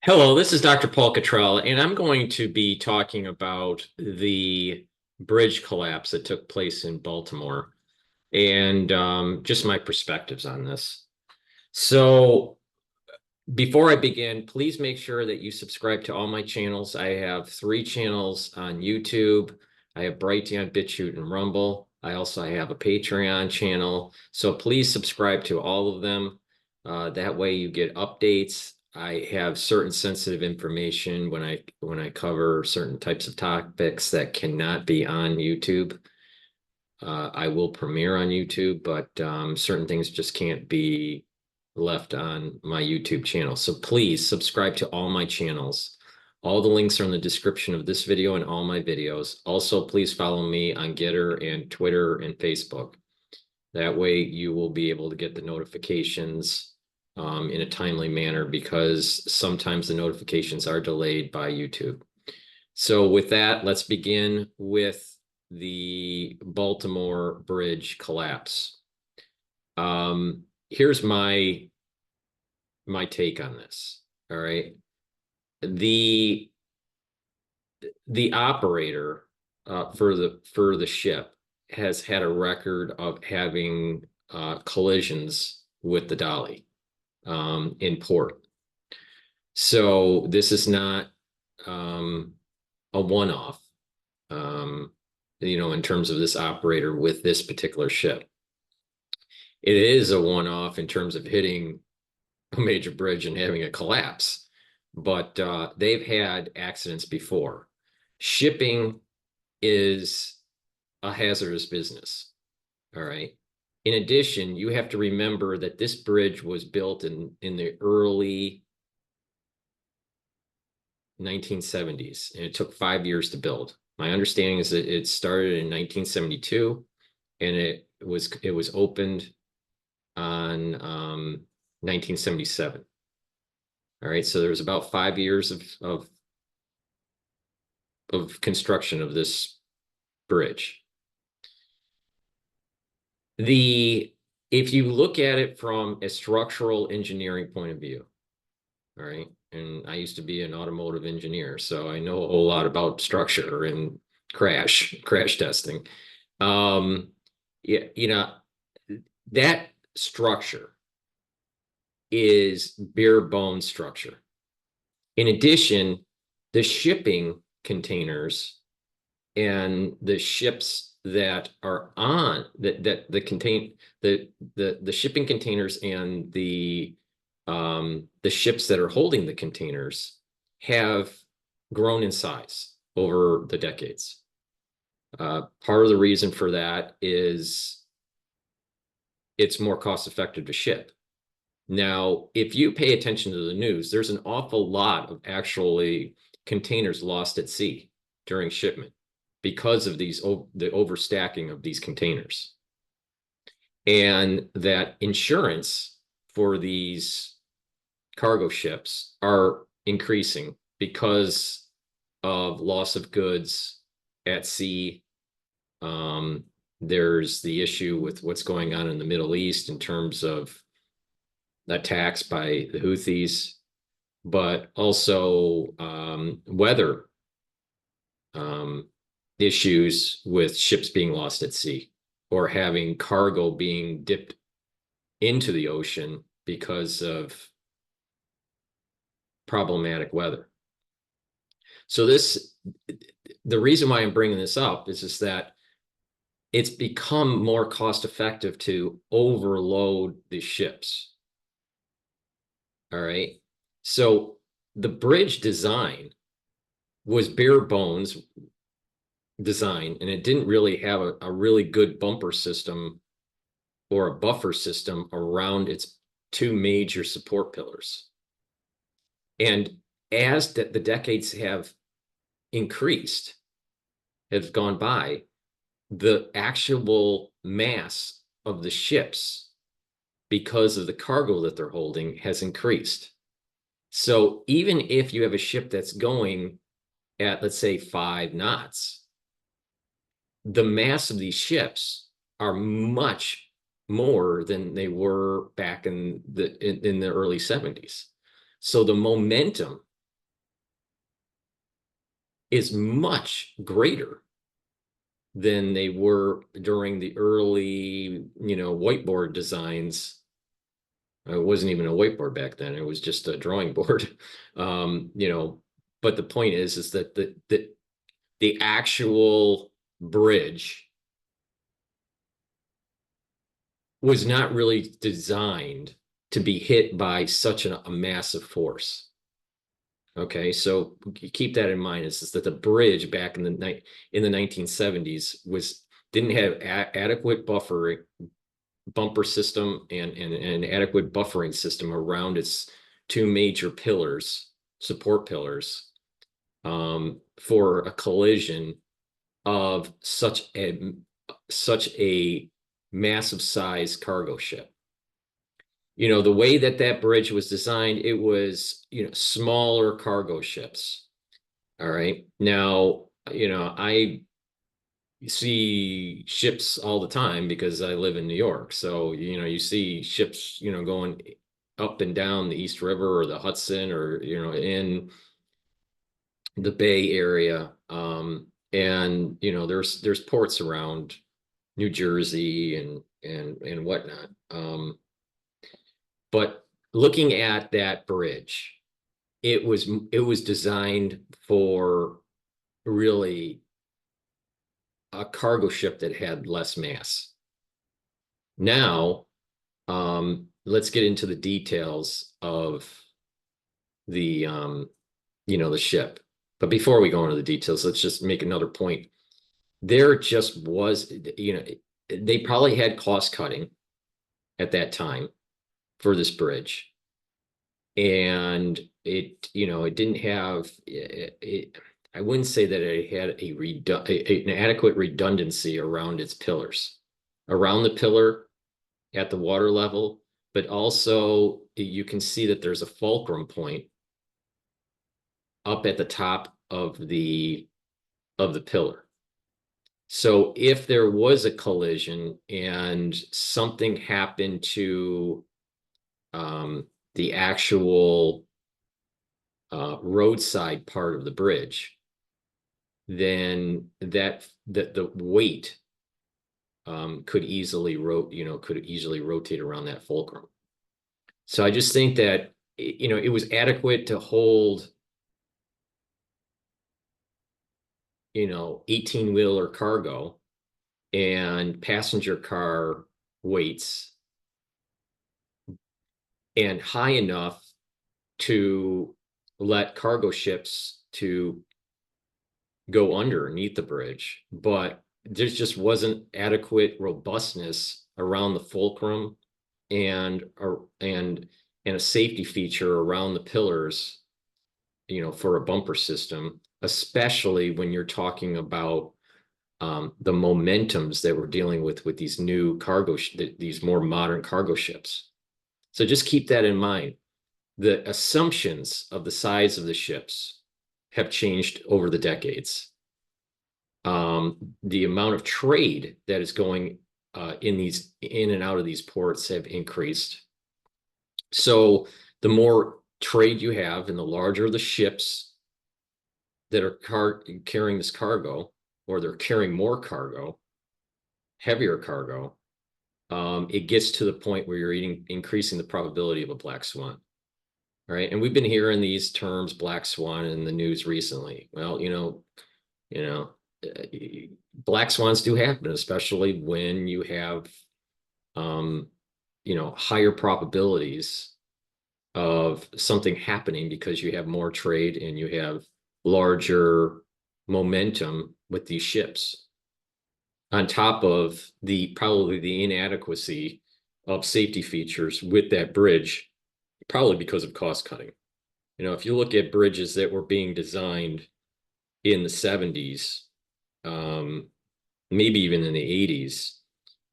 Hello, this is Dr. Paul Cottrell, and I'm going to be talking about the bridge collapse that took place in Baltimore and just my perspectives on this. So, before I begin, please make sure that you subscribe to all my channels. I have 3 channels on YouTube. I have Brighteon, Bitchute, and Rumble. I have a Patreon channel. So please subscribe to all of them. That way you get updates. I have certain sensitive information when I cover certain types of topics that cannot be on YouTube. I will premiere on YouTube, but certain things just can't be left on my YouTube channel. So please subscribe to all my channels. All the links are in the description of this video and all my videos. Also, please follow me on GETTR and Twitter and Facebook. That way you will be able to get the notifications in a timely manner because sometimes the notifications are delayed by YouTube. So with that, let's begin with the Baltimore Bridge collapse. Here's my take on this. All right. The operator for the ship has had a record of having collisions with the Dolly in port. So this is not a one-off, in terms of this operator with this particular ship. It is a one-off in terms of hitting a major bridge and having a collapse, but they've had accidents before. Shipping is a hazardous business. All right. In addition, you have to remember that this bridge was built in the early 1970s, and it took 5 years to build. My understanding is that it started in 1972, and it was opened on 1977. All right, so there was about 5 years of construction of this bridge. If you look at it from a structural engineering point of view, all right, and I used to be an automotive engineer, so I know a whole lot about structure and crash testing. Yeah, that structure is bare bone structure. In addition, the shipping containers and the ships that are on that contain the shipping containers and the ships that are holding the containers have grown in size over the decades. Part of the reason for that is it's more cost effective to ship. Now, if you pay attention to the news, there's an awful lot of actually containers lost at sea during shipment because of the overstacking of these containers. And that insurance for these cargo ships are increasing because of loss of goods at sea. There's the issue with what's going on in the Middle East in terms of attacks by the Houthis, but also weather issues with ships being lost at sea or having cargo being dipped into the ocean because of problematic weather. So the reason why I'm bringing this up is just that it's become more cost effective to overload the ships. All right. So the bridge design was bare bones design, and it didn't really have a really good bumper system or a buffer system around its 2 major support pillars. And as the decades have increased, have gone by, the actual mass of the ships, because of the cargo that they're holding, has increased. So even if you have a ship that's going at, let's say, 5 knots, the mass of these ships are much more than they were back in the early 70s. So the momentum is much greater than they were during the early, whiteboard designs. It wasn't even a whiteboard back then. It was just a drawing board. But the point is that the actual bridge was not really designed to be hit by such a massive force. Okay, so keep that in mind. Is that the bridge back in the 1970s didn't have adequate bumper system and an adequate buffering system around its two major pillars, support pillars, for a collision of such a massive size cargo ship. The way that bridge was designed, it was, smaller cargo ships. All right. Now, I see ships all the time because I live in New York. So, you see ships, going up and down the East River or the Hudson or, in the Bay Area. And, there's ports around New Jersey and whatnot. But looking at that bridge, it was designed for really a cargo ship that had less mass. Now, let's get into the details of the the ship. But before we go into the details, let's just make another point. There just was, they probably had cost cutting at that time for this bridge. And it didn't have I wouldn't say that it had an adequate redundancy around its pillars, around the pillar at the water level, but also you can see that there's a fulcrum point up at the top of the pillar. So if there was a collision and something happened to the actual roadside part of the bridge, then the weight could easily rotate around that fulcrum. So I just think that it was adequate to hold 18-wheeler cargo and passenger car weights, and high enough to let cargo ships to go underneath the bridge, but there just wasn't adequate robustness around the fulcrum and a safety feature around the pillars, for a bumper system, especially when you're talking about the momentums that we're dealing with these new these more modern cargo ships. So just keep that in mind. The assumptions of the size of the ships have changed over the decades. The amount of trade that is going in and out of these ports have increased. So the more trade you have and the larger the ships that are carrying this cargo, or they're carrying more cargo, heavier cargo, it gets to the point where you're increasing the probability of a black swan. Right. And we've been hearing these terms, black swan, in the news recently. Well, black swans do happen, especially when you have, higher probabilities of something happening because you have more trade and you have larger momentum with these ships, on top of probably the inadequacy of safety features with that bridge, probably because of cost cutting. If you look at bridges that were being designed in the 70s, maybe even in the 80s,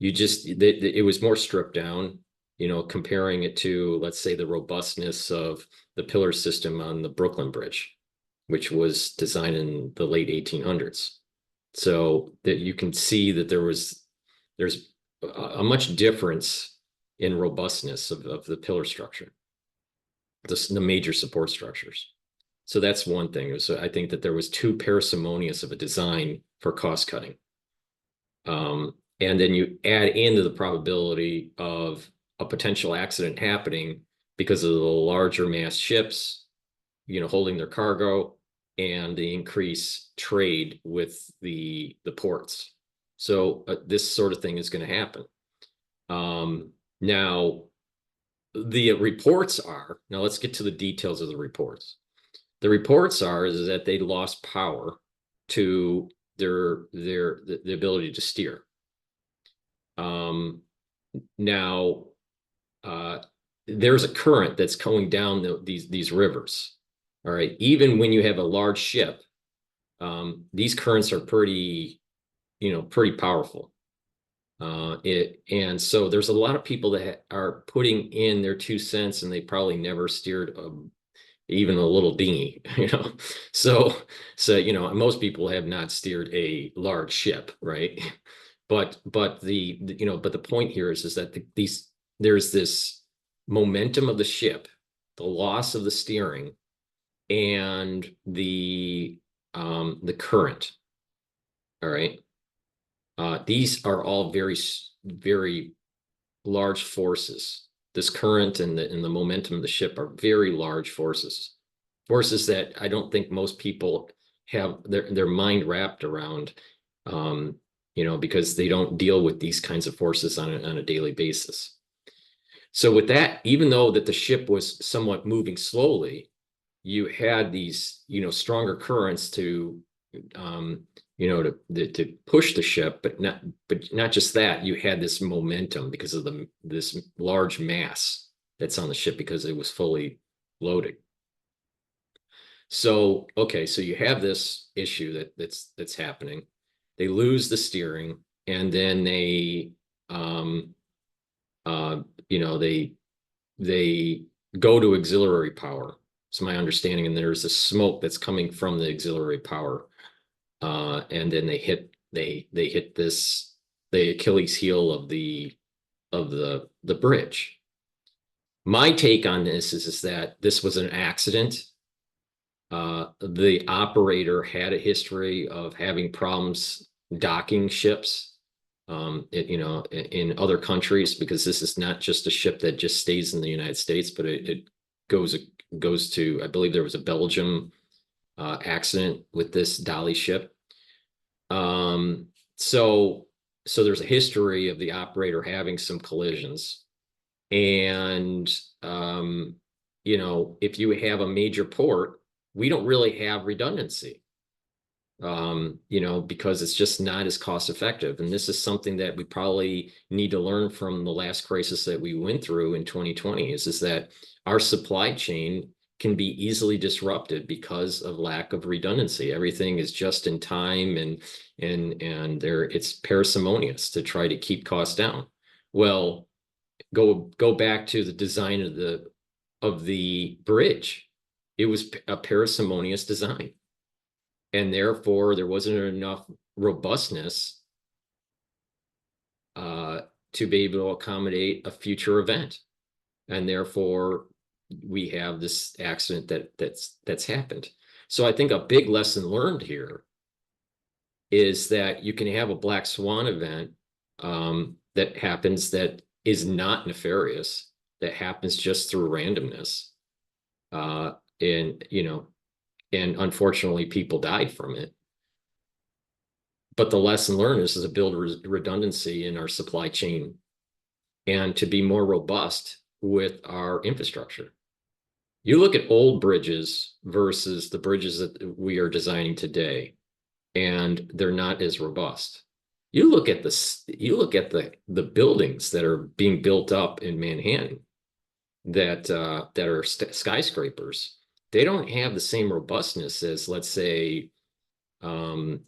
it was more stripped down, comparing it to, let's say, the robustness of the pillar system on the Brooklyn Bridge, which was designed in the late 1800s. So that you can see that there's a much difference in robustness of the pillar structure, the major support structures. So that's one thing. So I think that there was too parsimonious of a design for cost cutting. And then you add into the probability of a potential accident happening because of the larger mass ships, holding their cargo, and the increased trade with the ports. So this sort of thing is going to happen. Now, the reports are, now let's get to the details of the reports. The reports are is that they lost power to the ability to steer. Now, there's a current that's going down these rivers. All right, even when you have a large ship, these currents are pretty powerful. And so there's a lot of people that are putting in their 2 cents, and they probably never steered even a little dinghy, So most people have not steered a large ship, right? But the point here is that there's this momentum of the ship, the loss of the steering, and the current. All right. These are all very, very large forces. This current and the momentum of the ship are very large forces that I don't think most people have their mind wrapped around, because they don't deal with these kinds of forces on a daily basis. So with that, even though that the ship was somewhat moving slowly, you had these, stronger currents to push the ship, but not just that. You had this momentum because of this large mass that's on the ship because it was fully loaded. So so you have this issue that's happening. They lose the steering, and then they they go to auxiliary power. It's my understanding, and there's a smoke that's coming from the auxiliary power. And then they hit this, the Achilles heel of the bridge. My take on this is that this was an accident. The operator had a history of having problems docking ships, in other countries, because this is not just a ship that just stays in the United States, but it goes to, I believe there was a Belgium accident with this Dolly ship. So there's a history of the operator having some collisions. And, if you have a major port, we don't really have redundancy, because it's just not as cost effective. And this is something that we probably need to learn from the last crisis that we went through in 2020 is that our supply chain can be easily disrupted because of lack of redundancy. Everything is just in time, and it's parsimonious to try to keep costs down. Well, go back to the design of the bridge. It was a parsimonious design, and therefore there wasn't enough robustness to be able to accommodate a future event, and therefore we have this accident that's happened. So I think a big lesson learned here is that you can have a black swan event that happens that is not nefarious, that happens just through randomness, and unfortunately people died from it. But the lesson learned is to build redundancy in our supply chain and to be more robust with our infrastructure. You look at old bridges versus the bridges that we are designing today, and they're not as robust. You look at the buildings that are being built up in Manhattan that are skyscrapers. They don't have the same robustness as, let's say, the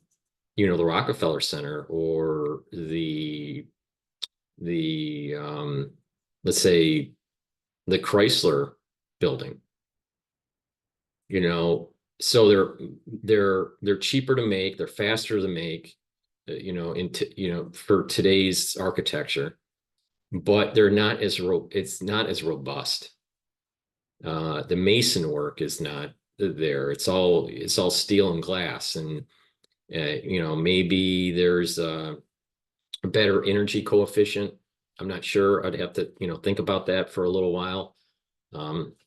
Rockefeller Center, or let's say the Chrysler building. So they're cheaper to make, they're faster to make, for today's architecture, but it's not as robust. The mason work is not there. It's all steel and glass, and maybe there's a better energy coefficient. I'm not sure. I'd have to think about that for a little while.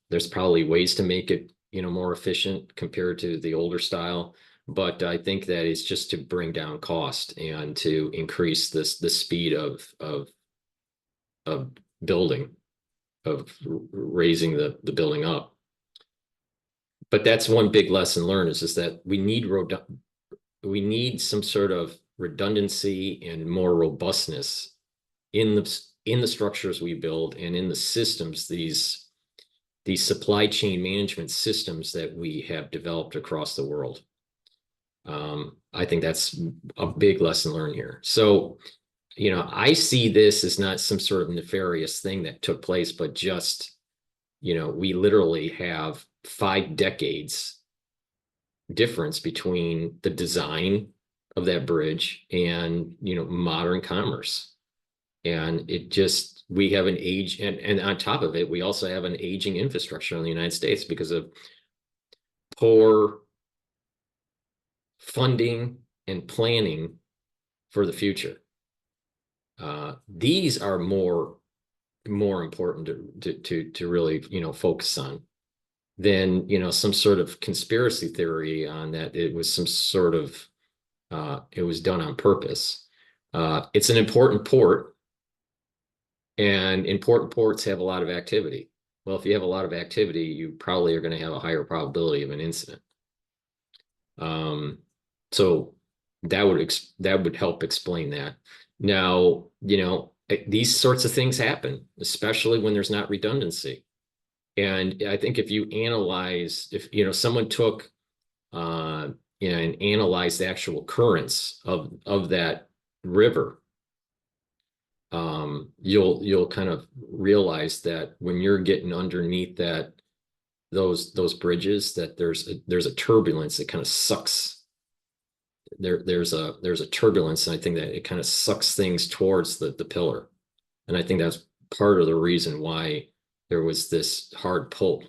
There's probably ways to make it more efficient compared to the older style, but I think that it's just to bring down cost and to increase the speed of building, of raising the building up. But that's one big lesson learned is that we need some sort of redundancy and more robustness in the structures we build and in the systems, these supply chain management systems that we have developed across the world. I think that's a big lesson learned here. So, I see this as not some sort of nefarious thing that took place, but just, we literally have 5 decades difference between the design of that bridge and, modern commerce. And we have an age, and on top of it, we also have an aging infrastructure in the United States because of poor funding and planning for the future. These are more important to really focus on than some sort of conspiracy theory on that it was some sort of it was done on purpose. It's an important port, and important ports have a lot of activity. Well, if you have a lot of activity, you probably are going to have a higher probability of an incident. So that would help explain that. Now, these sorts of things happen, especially when there's not redundancy. And I think if someone took and analyzed the actual currents of that river, you'll kind of realize that when you're getting underneath those bridges, that there's a turbulence that kind of sucks. There's a turbulence, and I think that it kind of sucks things towards the pillar. And I think that's part of the reason why there was this hard pull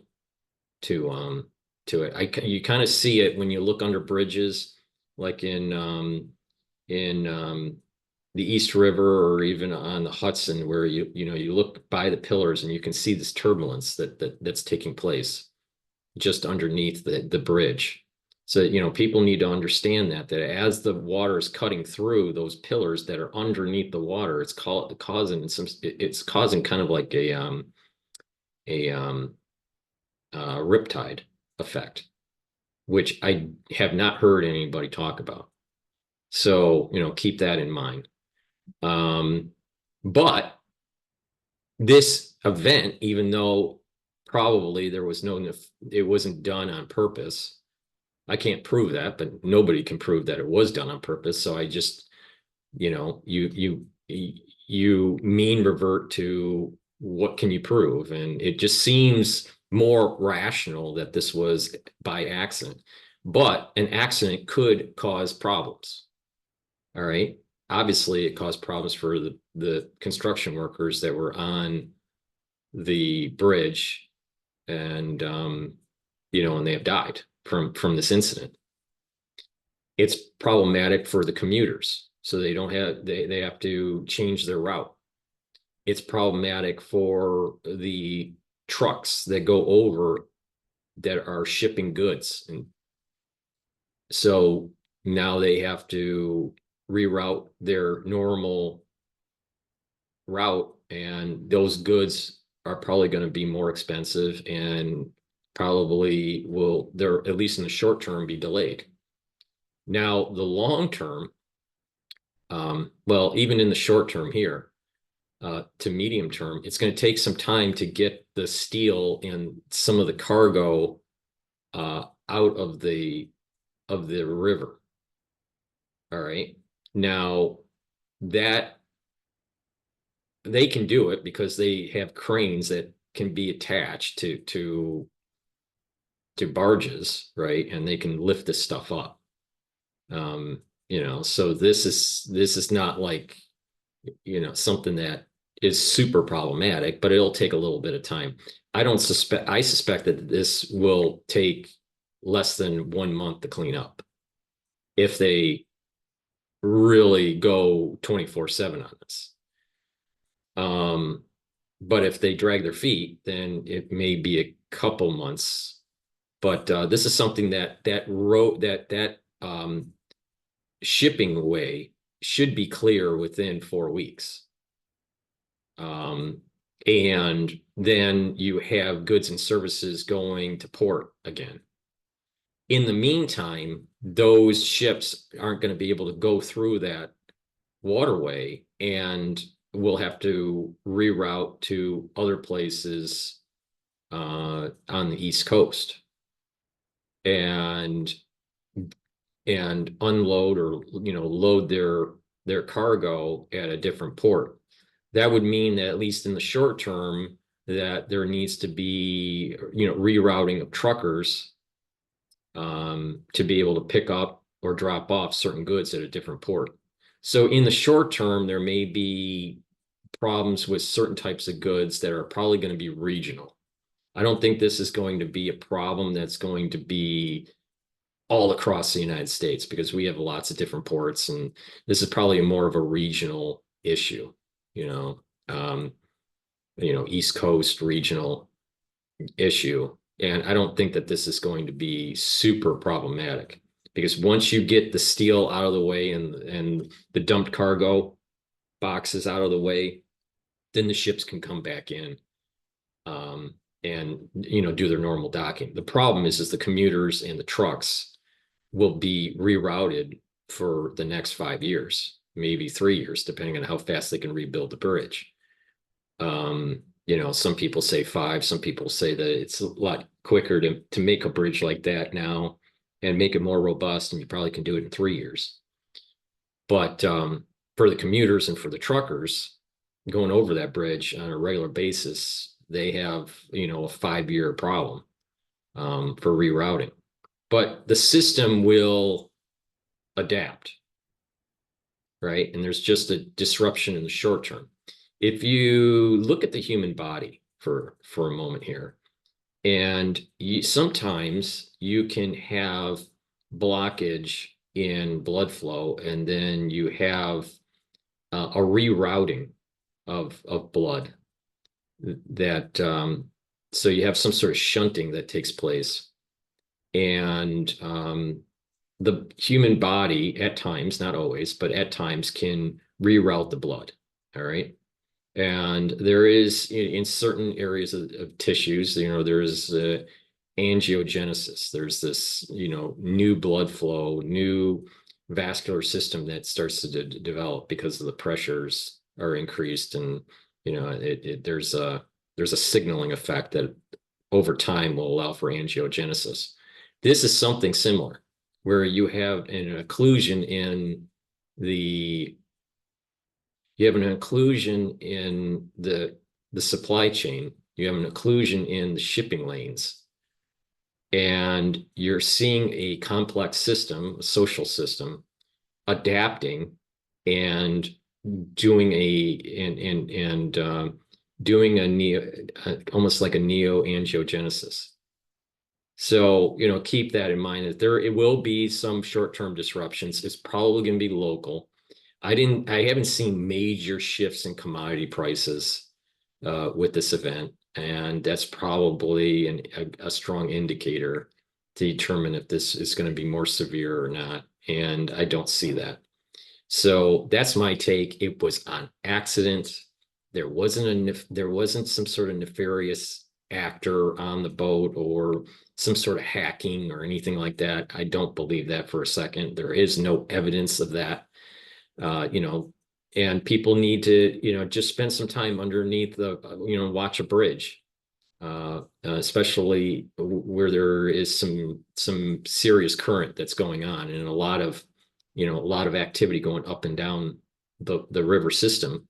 to it. You kind of see it when you look under bridges, like in the East River or even on the Hudson, where you look by the pillars and you can see this turbulence that's taking place just underneath the bridge. So, people need to understand that as the water is cutting through those pillars that are underneath the water, it's causing kind of like a riptide effect, which I have not heard anybody talk about. So, keep that in mind. But this event, even though probably it wasn't done on purpose. I can't prove that, but nobody can prove that it was done on purpose. So I just, you mean revert to what can you prove? And it just seems more rational that this was by accident, but an accident could cause problems. All right. Obviously, it caused problems for the construction workers that were on the bridge, and and they have died from this incident. It's problematic for the commuters, so they have to change their route. It's problematic for the trucks that go over that are shipping goods, and so now they have to reroute their normal route, and those goods are probably going to be more expensive and probably they're at least in the short term be delayed. Now, the long term, well, even in the short term here, to medium term, it's going to take some time to get the steel and some of the cargo out of the river. All right. Now, that they can do it because they have cranes that can be attached to barges, right? And they can lift this stuff up. So this is not like, something that is super problematic, but it'll take a little bit of time. I suspect that this will take less than 1 month to clean up if they really go 24/7 on this. But if they drag their feet, then it may be a couple months. But this is something that shipping way should be clear within 4 weeks. And then you have goods and services going to port again. In the meantime, those ships aren't going to be able to go through that waterway and will have to reroute to other places on the East Coast and unload or load their cargo at a different port. That would mean that at least in the short term that there needs to be rerouting of truckers to be able to pick up or drop off certain goods at a different port. So in the short term, there may be problems with certain types of goods that are probably going to be regional. I don't think this is going to be a problem that's going to be all across the United States because we have lots of different ports, and this is probably more of a regional issue, East Coast regional issue. And I don't think that this is going to be super problematic because once you get the steel out of the way and the dumped cargo boxes out of the way, then the ships can come back in and do their normal docking. The problem is the commuters and the trucks will be rerouted for the next 5 years, maybe 3 years, depending on how fast they can rebuild the bridge. Some people say 5, some people say that it's a lot quicker to make a bridge like that now and make it more robust, and you probably can do it in 3 years. But for the commuters and for the truckers going over that bridge on a regular basis, they have, a 5-year problem for rerouting. But the system will adapt, right? And there's just a disruption in the short term. If you look at the human body for a moment here, and sometimes you can have blockage in blood flow, and then you have a rerouting of blood that so you have some sort of shunting that takes place, and the human body at times, not always, but at times can reroute the blood. All right. And there is in certain areas of tissues, there's angiogenesis. There's this, new blood flow, new vascular system that starts to develop because of the pressures are increased, and there's a signaling effect that over time will allow for angiogenesis. This is something similar, where you have an occlusion in the supply chain. You have an occlusion in the shipping lanes, and you're seeing a complex system, a social system, adapting and doing almost like a neo-angiogenesis. So, keep that in mind that it will be some short-term disruptions. It's probably going to be local. I haven't seen major shifts in commodity prices with this event, and that's probably a strong indicator to determine if this is going to be more severe or not. And I don't see that. So that's my take. It was on accident. There wasn't some sort of nefarious actor on the boat or some sort of hacking or anything like that. I don't believe that for a second. There is no evidence of that. And people need to, just spend some time underneath watch a bridge, especially where there is some serious current that's going on, and a lot of activity going up and down the river system.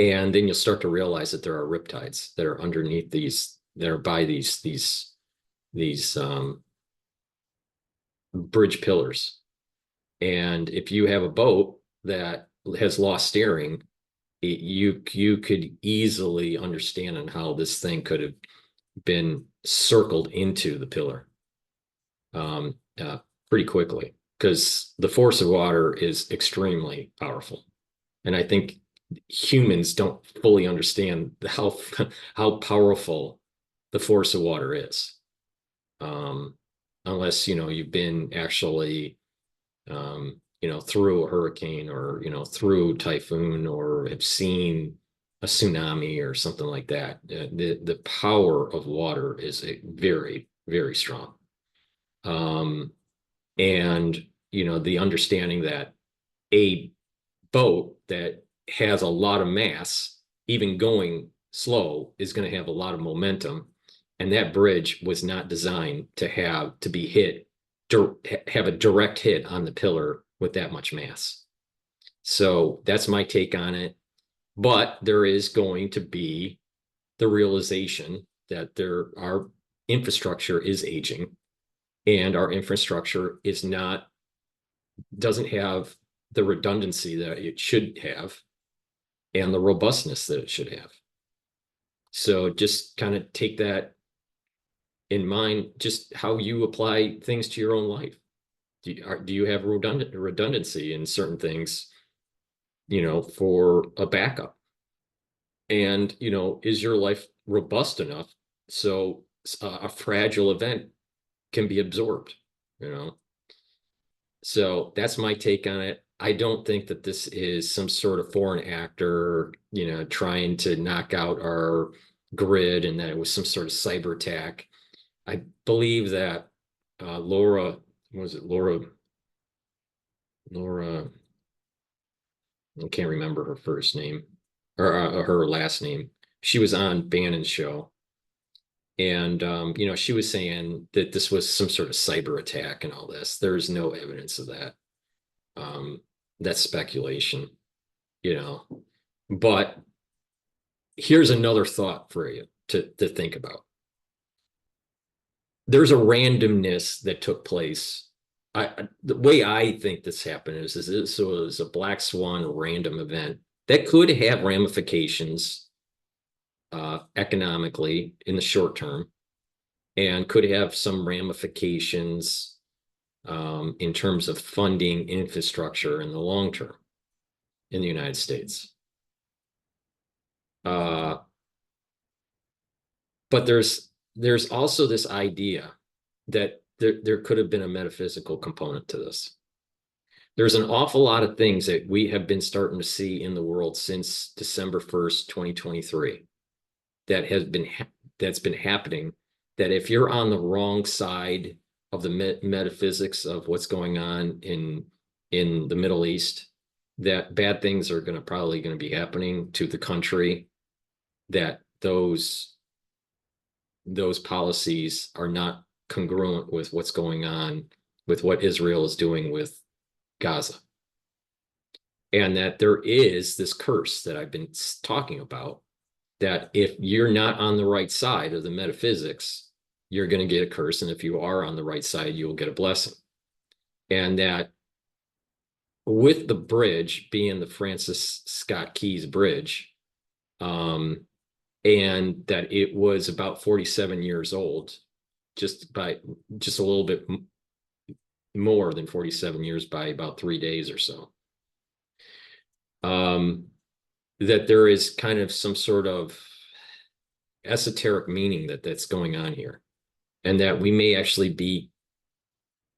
And then you'll start to realize that there are riptides that are underneath that are by these bridge pillars. And if you have a boat that has lost steering, you could easily understand on how this thing could have been circled into the pillar. um, uh, pretty quickly, because the force of water is extremely powerful. And I think humans don't fully understand how powerful the force of water is. Um, unless, you've been actually, through a hurricane, or, through typhoon, or have seen a tsunami or something like that. The power of water is very, very strong. Um, and, the understanding that a boat that has a lot of mass, even going slow, is going to have a lot of momentum. And that bridge was not designed to be hit, have a direct hit on the pillar with that much mass. So that's my take on it. But there is going to be the realization that our infrastructure is aging, and our infrastructure doesn't have the redundancy that it should have, and the robustness that it should have. So just kind of take that in mind, just how you apply things to your own life. Do you have redundancy in certain things, for a backup? And, is your life robust enough so a fragile event can be absorbed, you know? So that's my take on it. I don't think that this is some sort of foreign actor, trying to knock out our grid, and that it was some sort of cyber attack. I believe that Laura, was it Laura? Laura, I can't remember her first name, or her last name. She was on Bannon's show, and she was saying that this was some sort of cyber attack and all this. There's no evidence of that. Um, that's speculation, you know. But here's another thought for you to think about. There's a randomness that took place. The way I think this happened is this was a black swan random event that could have ramifications economically in the short term, and could have some ramifications in terms of funding infrastructure in the long term in the United States. Uh, but there's also this idea that there could have been a metaphysical component to this. There's an awful lot of things that we have been starting to see in the world since December 1st, 2023, that's been happening, that if you're on the wrong side of the metaphysics of what's going on in the Middle East, that bad things are probably going to be happening to the country, that those policies are not congruent with what's going on with what Israel is doing with Gaza. And that there is this curse that I've been talking about, that if you're not on the right side of the metaphysics, you're going to get a curse. And if you are on the right side, you will get a blessing. And that with the bridge being the Francis Scott Key's bridge, and that it was about 47 years old, just a little bit more than 47 years by about 3 days or so. That there is kind of some sort of esoteric meaning that's going on here, and that we may actually be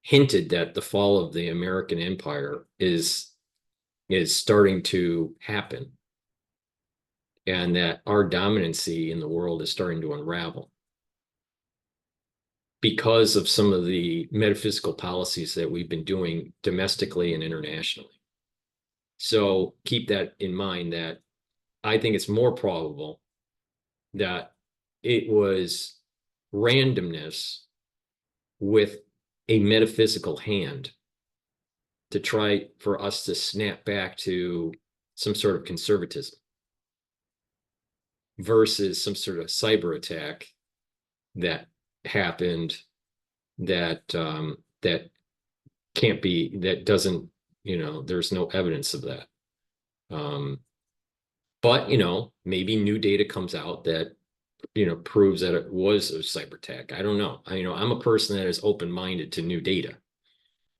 hinted that the fall of the American empire is starting to happen, and that our dominancy in the world is starting to unravel because of some of the metaphysical policies that we've been doing domestically and internationally. So keep that in mind, that I think it's more probable that it was randomness with a metaphysical hand to try for us to snap back to some sort of conservatism, versus some sort of cyber attack that happened, that can't be, that doesn't, there's no evidence of that. But maybe new data comes out that proves that it was a cyber attack. I don't know. I'm a person that is open-minded to new data.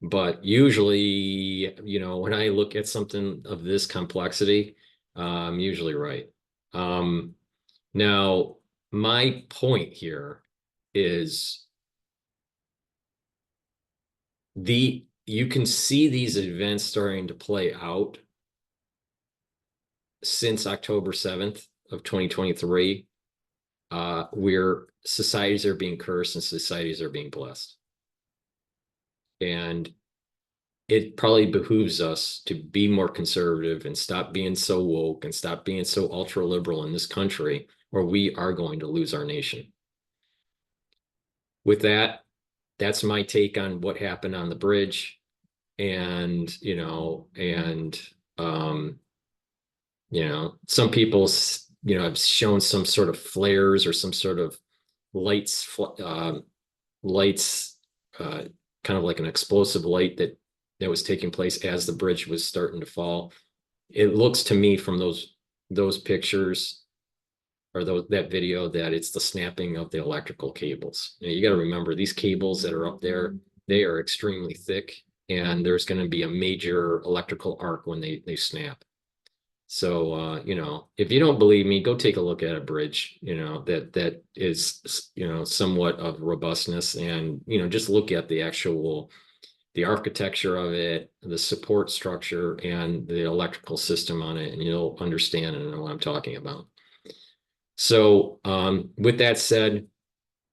But usually, when I look at something of this complexity, I'm usually right. Now, my point here is you can see these events starting to play out since October 7th of 2023, where societies are being cursed and societies are being blessed. And it probably behooves us to be more conservative and stop being so woke and stop being so ultra liberal in this country, or we are going to lose our nation. With that, that's my take on what happened on the bridge. And some people have shown some sort of flares or some sort of lights, kind of like an explosive light that was taking place as the bridge was starting to fall. It looks to me from those pictures or that video that it's the snapping of the electrical cables. You got to remember, these cables that are up there, they are extremely thick, and there's going to be a major electrical arc when they snap. So, if you don't believe me, go take a look at a bridge, that is, somewhat of robustness, and, just look at the architecture of it, the support structure, and the electrical system on it, and you'll understand and know what I'm talking about. So, with that said,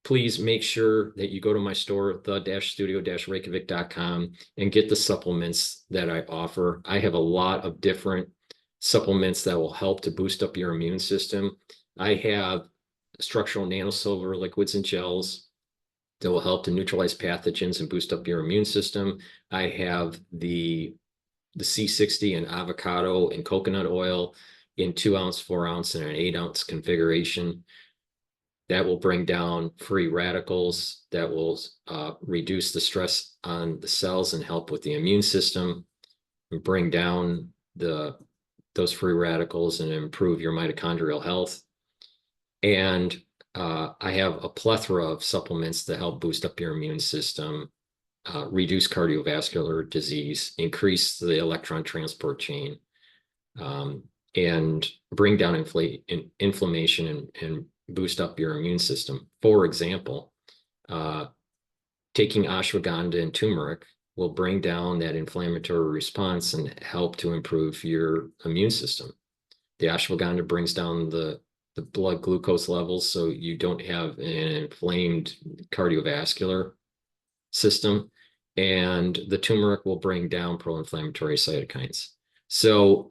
please make sure that you go to my store, the-studio-reykjavik.com, and get the supplements that I offer. I have a lot of different supplements that will help to boost up your immune system. I have structural nanosilver liquids and gels that will help to neutralize pathogens and boost up your immune system. I have the C60 and avocado and coconut oil in 2-ounce, 4-ounce, and an 8-ounce configuration. That will bring down free radicals, that will reduce the stress on the cells and help with the immune system, and bring down those free radicals and improve your mitochondrial health. And I have a plethora of supplements that help boost up your immune system, reduce cardiovascular disease, increase the electron transport chain, and bring down inflammation and boost up your immune system. For example, taking ashwagandha and turmeric will bring down that inflammatory response and help to improve your immune system. The ashwagandha brings down the blood glucose levels, so you don't have an inflamed cardiovascular system. And the turmeric will bring down pro-inflammatory cytokines. So,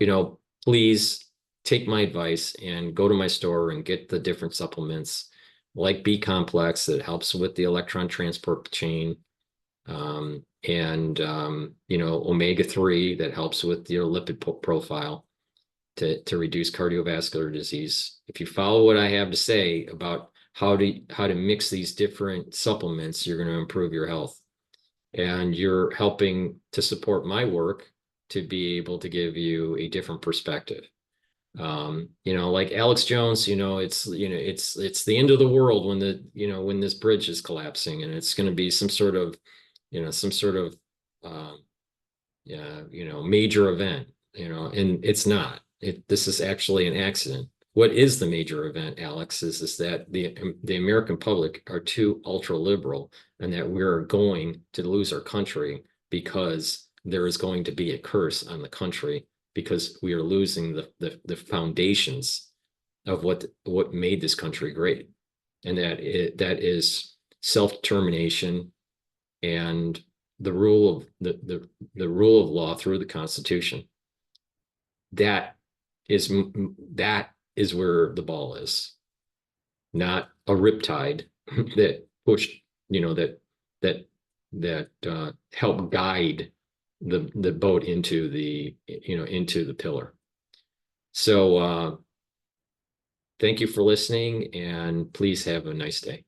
please take my advice and go to my store and get the different supplements like B complex that helps with the electron transport chain, and omega-3 that helps with your lipid profile to reduce cardiovascular disease. If you follow what I have to say about how to mix these different supplements, you're going to improve your health. And you're helping to support my work to be able to give you a different perspective. Like Alex Jones, it's the end of the world when this bridge is collapsing, and it's going to be some sort of major event, and it's not. This is actually an accident. What is the major event, Alex, is that the American public are too ultra liberal, and that we're going to lose our country because there is going to be a curse on the country, because we are losing the foundations of what made this country great, and that is self-determination and the rule of the rule of law through the Constitution. That is where the ball is, not a riptide that pushed, that helped guide the boat into the pillar. So thank you for listening, and please have a nice day.